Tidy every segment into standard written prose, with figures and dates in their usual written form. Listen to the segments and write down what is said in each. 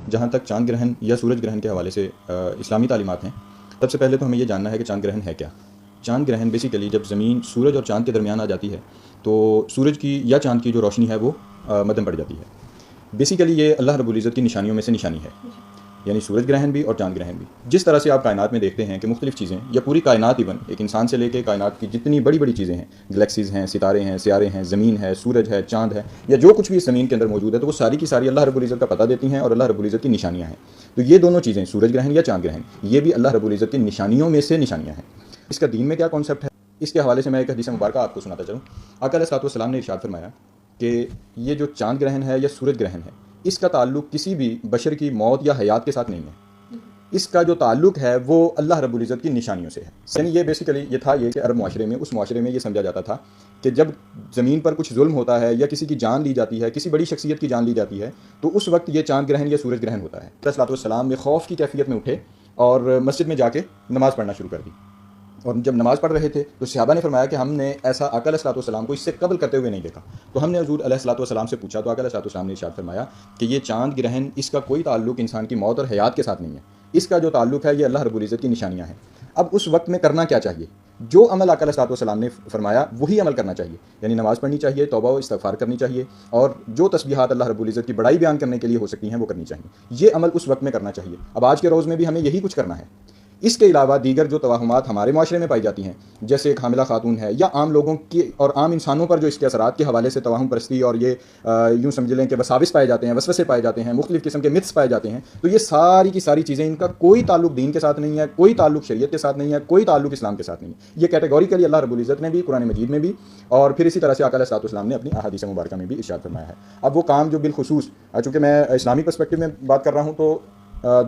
جہاں تک چاند گرہن یا سورج گرہن کے حوالے سے اسلامی تعلیمات ہیں، سب سے پہلے تو ہمیں یہ جاننا ہے کہ چاند گرہن ہے کیا۔ چاند گرہن بیسیکلی جب زمین سورج اور چاند کے درمیان آ جاتی ہے تو سورج کی یا چاند کی جو روشنی ہے وہ مدھم پڑ جاتی ہے۔ بیسیکلی یہ اللہ رب العزت کی نشانیوں میں سے نشانی ہے، یعنی سورج گرہن بھی اور چاند گرہن بھی۔ جس طرح سے آپ کائنات میں دیکھتے ہیں کہ مختلف چیزیں یا پوری کائنات ایون ایک انسان سے لے کے کائنات کی جتنی بڑی بڑی چیزیں ہیں، گلیکسیز ہیں، ستارے ہیں، سیارے ہیں، زمین ہے، سورج ہے، چاند ہے، یا جو کچھ بھی اس زمین کے اندر موجود ہے، تو وہ ساری کی ساری اللہ رب العزت کا پتہ دیتی ہیں اور اللہ رب العزت کی نشانیاں ہیں۔ تو یہ دونوں چیزیں سورج گرہن یا چاند گرہن یہ بھی اللہ رب العزت کی نشانیوں میں سے نشانیاں ہیں۔ اس کا دین میں کیا کانسیپٹ ہے، اس کے حوالے سے میں ایک حدیث مبارکہ آپ کو سناتا چلوں۔ آقا علیہ الصلوۃ والسلام نے ارشاد فرمایا کہ یہ جو چاند گرہن ہے یا سورج گرہن ہے، اس کا تعلق کسی بھی بشر کی موت یا حیات کے ساتھ نہیں ہے، اس کا جو تعلق ہے وہ اللہ رب العزت کی نشانیوں سے ہے۔ یعنی یہ بیسیکلی یہ تھا کہ عرب معاشرے میں، اس معاشرے میں یہ سمجھا جاتا تھا کہ جب زمین پر کچھ ظلم ہوتا ہے یا کسی کی جان لی جاتی ہے، کسی بڑی شخصیت کی جان لی جاتی ہے، تو اس وقت یہ چاند گرہن یا سورج گرہن ہوتا ہے۔ علیہ الصلوۃ والسلام میں خوف کی کیفیت میں اٹھے اور مسجد میں جا کے نماز پڑھنا شروع کر دی، اور جب نماز پڑھ رہے تھے تو صحابہ نے فرمایا کہ ہم نے ایسا آقا علیہ الصلوۃ والسلام کو اس سے قبل کرتے ہوئے نہیں دیکھا۔ تو ہم نے حضور علیہ الصلوۃ والسلام سے پوچھا تو آقا علیہ الصلوۃ والسلام نے ارشاد فرمایا کہ یہ چاند گرہن اس کا کوئی تعلق انسان کی موت اور حیات کے ساتھ نہیں ہے، اس کا جو تعلق ہے یہ اللہ رب العزت کی نشانیاں ہیں۔ اب اس وقت میں کرنا کیا چاہیے؟ جو عمل آقا علیہ الصلوۃ والسلام نے فرمایا وہی عمل کرنا چاہیے، یعنی نماز پڑھنی چاہیے، توبہ و استغفار کرنی چاہیے، اور جو تسبیحات اللہ رب العزت کی بڑائی بیان کرنے کے لیے ہو سکتی ہیں وہ کرنی چاہیے۔ یہ عمل اس وقت میں کرنا چاہیے۔ اب آج کے روز میں بھی ہمیں یہی کچھ کرنا ہے۔ اس کے علاوہ دیگر جو توہمات ہمارے معاشرے میں پائی جاتی ہیں، جیسے ایک حاملہ خاتون ہے، یا عام لوگوں کی اور عام انسانوں پر جو اس کے اثرات کے حوالے سے توہم پرستی اور یہ یوں سمجھ لیں کہ وساوس پائے جاتے ہیں، وسوسے پائے جاتے ہیں، مختلف قسم کے متس پائے جاتے ہیں، تو یہ ساری کی ساری چیزیں ان کا کوئی تعلق دین کے ساتھ نہیں ہے، کوئی تعلق شریعت کے ساتھ نہیں ہے، کوئی تعلق اسلام کے ساتھ نہیں ہے۔ یہ کیٹیگوریکلی اللہ رب العزت نے بھی قرآن مجید میں بھی اور پھر اسی طرح سے آقا علیہ الصلوۃ والسلام نے اپنی احادیث مبارکہ میں بھی ارشاد فرمایا ہے۔ اب وہ کام جو بالخصوص، چونکہ میں اسلامی پرسپیکٹو میں بات کر رہا ہوں، تو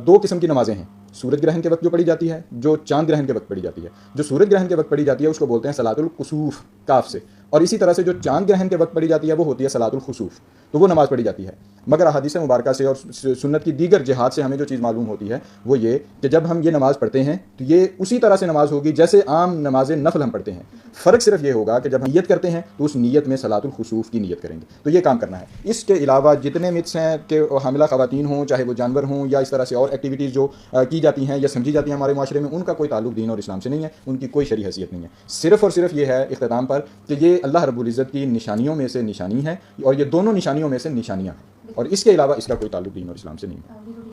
دو قسم کی نمازیں ہیں۔ سورج گرہن کے وقت جو پڑھی جاتی ہے، جو چاند گرہن کے وقت پڑھی جاتی ہے۔ جو سورج گرہن کے وقت پڑھی جاتی ہے اس کو بولتے ہیں صلاۃ الکسوف، کاف سے، اور اسی طرح سے جو چاند گرہن کے وقت پڑھی جاتی ہے وہ ہوتی ہے صلاۃ الخسوف، تو وہ نماز پڑھی جاتی ہے۔ مگر احادیث مبارکہ سے اور سنت کی دیگر جہاد سے ہمیں جو چیز معلوم ہوتی ہے وہ یہ کہ جب ہم یہ نماز پڑھتے ہیں تو یہ اسی طرح سے نماز ہوگی جیسے عام نماز نفل ہم پڑھتے ہیں۔ فرق صرف یہ ہوگا کہ جب ہم نیت کرتے ہیں تو اس نیت میں صلاۃ الخسوف کی نیت کریں گے، تو یہ کام کرنا ہے۔ اس کے علاوہ جتنے متس ہیں کہ حاملہ خواتین ہوں، چاہے وہ جانور ہوں، یا اس طرح سے اور ایکٹیویٹیز جو کی جاتی ہیں یا سمجھی جاتی ہیں ہمارے معاشرے میں، ان کا کوئی تعلق دین اور اسلام سے نہیں ہے، ان کی کوئی شرعی حیثیت نہیں ہے۔ صرف اور صرف یہ ہے اختتام پر کہ یہ اللہ رب العزت کی نشانیوں میں سے نشانی ہے، اور یہ دونوں نشانیوں میں سے نشانیاں ہیں، اور اس کے علاوہ اس کا کوئی تعلق دین اور اسلام سے نہیں ہے۔